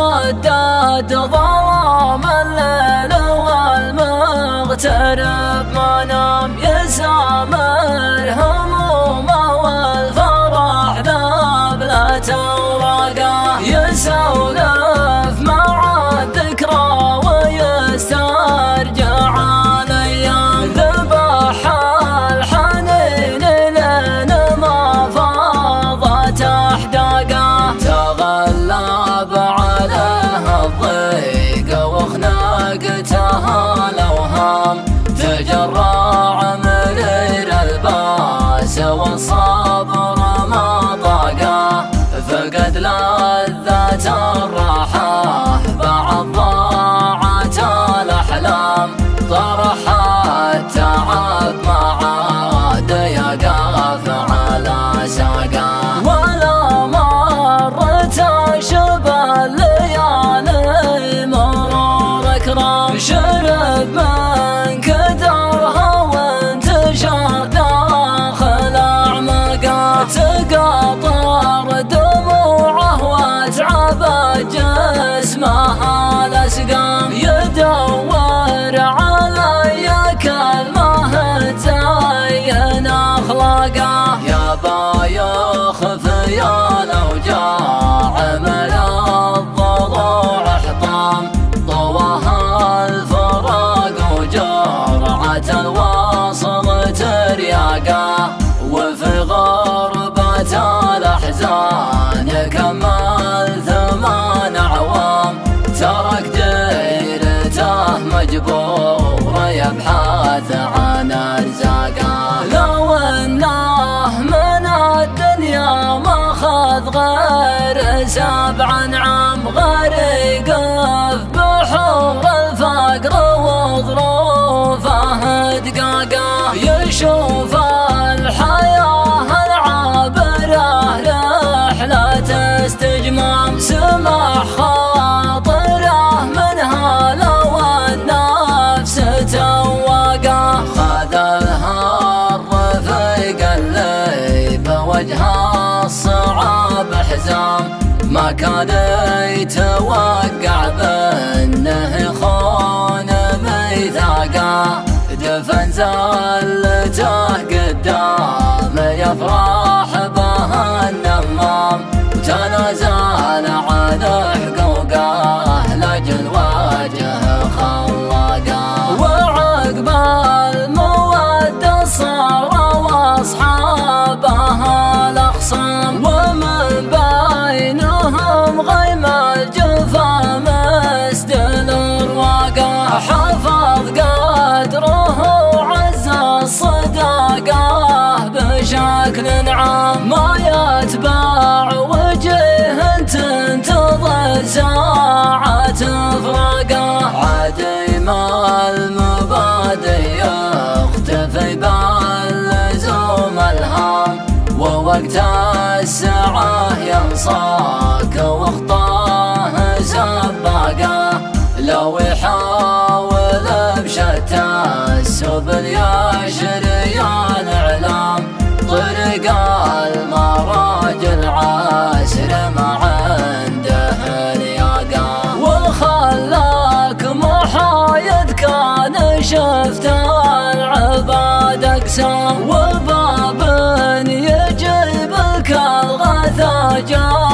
تبدد ظلام الليل والمغترب ما نام يسامر همومه والفرح ذبلة ورقه يسولف مع الذكرى ويسترجع الايام ذبح الحنين لين ما فاضت احداقه تغلب عليها الضيق وخناقتها الاوهام تجرع مرير الباس والصبر ما طاقه فقد لذات الراحه بعد ضاعت الاحلام طرح التعب ما عاد يقف على ساقه ولا مرت شبه الليالي مرور اكرام شرب من كدرها وانتشر داخل اعماقه تقاطر دموعه واتعب جسمها الاسقام يدور علي كلمه تزين اخلاقه يا بايخ في الاوجاع من الضلوع حطام ضواها الفراق وجرعة الوصل ترياقه وفي غربة الاحزان كمل 8 اعوام ترك ديرته مجبور يبحث عن ارزاقه لو انه من الدنيا ما خذ غير 7 عام غرق في بحور الفقر وظروفه دقاقه يشوف الحياه العابره رحله استجمام سمح خاطره منها لو النفس تواقه خذ الرفيق اللي بوجه الصعاب حزام ما كان يتوقع بانه يخون ميثاقه دفن زلته قدام يفرح به النمام وتنازل عن حقوقه لاجل وجه خلاقه وعقب الموده صار واصحابها الاخصام ومن بينهم غيم الجفا مسدل الرواقه حفظ قدره وعز الصداقه بشكل عام ما يتبع وجه تنتظر ساعة فراقه عديم المبادئ يختفي باللزوم الهام ووقت الساعة ينصاك واخطاه سباقه لو يحاول بشتى السبل يشري الاعلام طرق المراجل عسر ما عنده لياقه والخلاك محايد كان شفت العباد اقسام وباب يجيب لك الغثى جاء